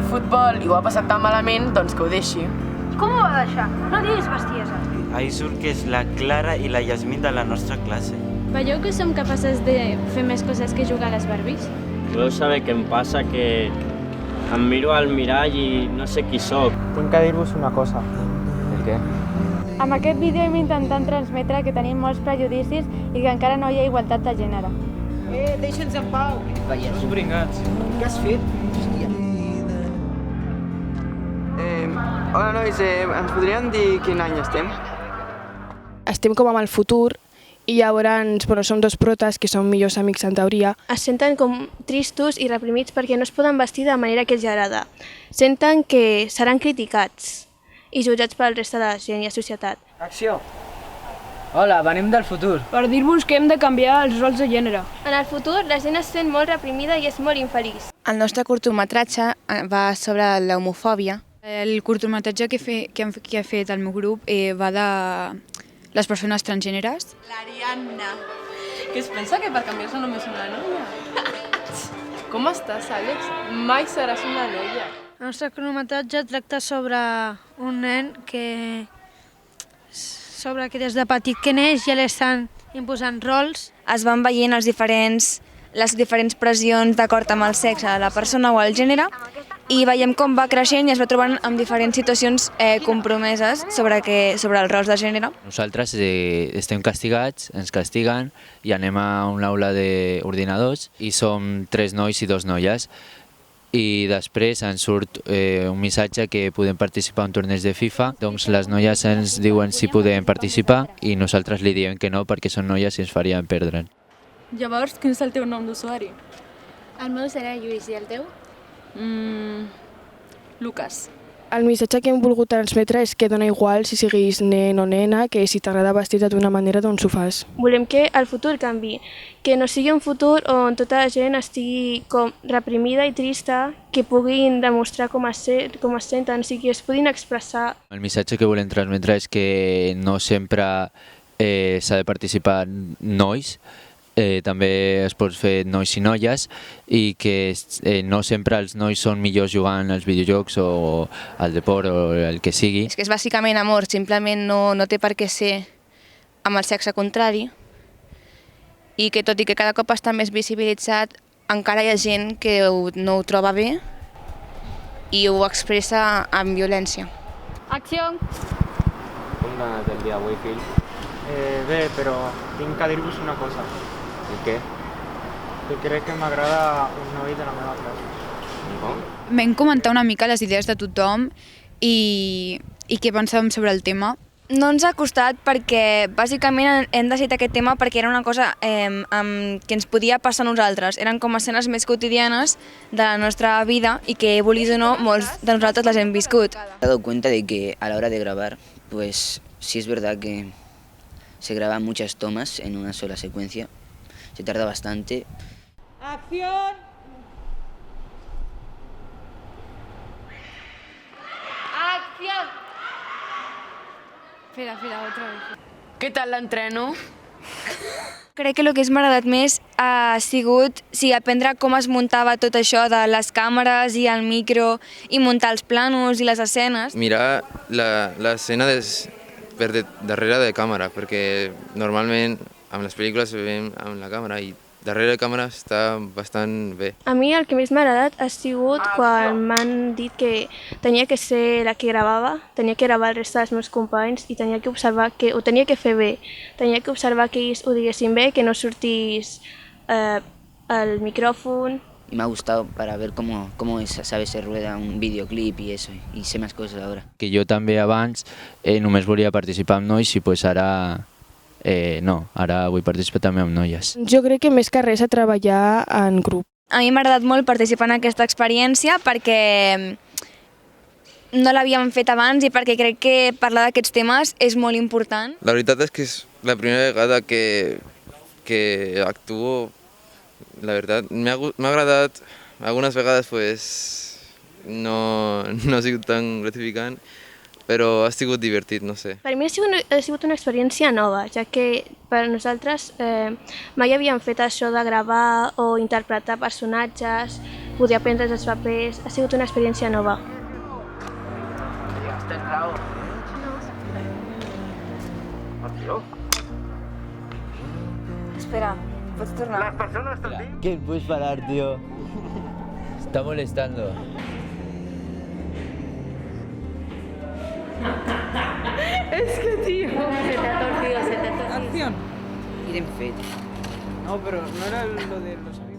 al futbol i ho ha passat tan malament, doncs que ho deixi. Com ho va deixar? No diguis bestieses. Ahí surt que és la Clara i la Yasmín de la nostra classe. Veieu que som capaces de fer més coses que jugar a les Barbies? Voleu saber què em passa? Que em miro al mirall i no sé qui sóc. Tinc que dir-vos una cosa. El què? Amb aquest vídeo hem intentat transmetre que tenim molts prejudicis i que encara no hi ha igualtat de gènere. Deixa'ns en pau. Uns bringats. Què has fet? Hòstia. Hola nois, ens podrien dir quin any estem? Estem com amb el futur i llavors som dos protes que són millors amics en teoria. Es senten com tristos i reprimits perquè no es poden vestir de manera que els agrada. Senten que seran criticats i jutjats per la resta de la gent i la societat. Acció. Hola, venim del futur. Per dir-vos que hem de canviar els rols de gènere. En el futur, la gent es sent molt reprimida i és molt infeliç. El nostre curtmetratge va sobre l'homofòbia. El curtmetratge que ha fet el meu grup va de les persones transgèneres. L'Ariadna, que es pensa que per canviar-se només una noia. Com estàs, Àlex? Mai seràs una noia. El nostre curtmetratge tracta sobre un nen que des de petit que neix ja li estan imposant rols. Es van veient les diferents pressions d'acord amb el sexe de la persona o el gènere i veiem com va creixent i es va trobant amb diferents situacions compromeses sobre els rols de gènere. Nosaltres estem castigats, ens castiguen i anem a una aula d'ordinadors i som 3 nois i 2 noies. I després ens surt un missatge que podem participar en torneig de FIFA, doncs les noies ens diuen si podem participar i nosaltres li diem que no perquè són noies i ens farien perdre'n. Llavors, quin és el teu nom d'usuari? El meu serà Lluís i el teu? Lucas. El missatge que hem volgut transmetre és que dona igual si siguis nen o nena, que si t'agrada vestir-te d'una manera doncs ho fas. Volem que el futur canvi, que no sigui un futur on tota la gent estigui com reprimida i trista, que puguin demostrar com es senten, o sigui, que es puguin expressar. El missatge que volem transmetre és que no sempre s'ha de participar nois, també es pot fer nois i noies i que no sempre els nois són millors jugant als videojocs o al deport o el que sigui. És que és bàsicament amor, simplement no té per què ser amb el sexe contrari i que tot i que cada cop està més visibilitzat encara hi ha gent que no ho troba bé i ho expressa amb violència. Acció! Com va anat el dia avui, fill? Bé, però tinc que dir-vos una cosa. I què? Que crec que m'agrada un noi de la meva classe. Com? Vam comentar una mica les idees de tothom i què pensàvem sobre el tema. No ens ha costat perquè bàsicament hem decidit aquest tema perquè era una cosa que ens podia passar a nosaltres. Eren com escenes més quotidianes de la nostra vida i que, vulguis o no, molts de nosaltres les hem viscut. Me he dado cuenta de que a la hora de grabar, pues sí es verdad que se graban muchas tomas en una sola secuencia. Se tarda bastante. ¡Acción! ¡Acción! Espera, otra vez. Què tal l'entreno? Crec que el que m'ha agradat més ha sigut aprendre com es muntava tot això de les càmeres i el micro i muntar els planos i les escenes. Mirar l'escena darrere de càmera, perquè normalment amb les pel·lícules veiem amb la càmera i darrere de càmera està bastant bé. A mi el que més m'ha agradat ha sigut quan m'han dit que tenia que ser la que gravava, tenia que gravar el reste dels meus companys i tenia que observar que ho tenia que fer bé, tenia que observar que ells ho diguessin bé, que no sortís el micròfon. Y me ha gustado para ver cómo sabe, se rueda un videoclip y eso, y sé más cosas ahora. Que jo també abans només volia participar amb nois i pues ara no, ara vull participar també amb noies. Jo crec que més que res a treballar en grup. A mi m'ha agradat molt participar en aquesta experiència perquè no l'havíem fet abans i perquè crec que parlar d'aquests temes és molt important. La veritat és que és la primera vegada que actuo. La veritat, m'ha agradat. Algunes vegades pues, no ha sigut tan gratificant, però ha sigut divertit, no sé. Per mi ha sigut una experiència nova, ja que per nosaltres mai havíem fet això de gravar o interpretar personatges. poder prendre els papers, ha sigut una experiència nova. Tens raó. Espera, pots tornar? ¿Qué puedes parar, tío? Está molestando. Es que, tío. Se te ha torcido. Acción. I ben fet. No, pero no era lo de los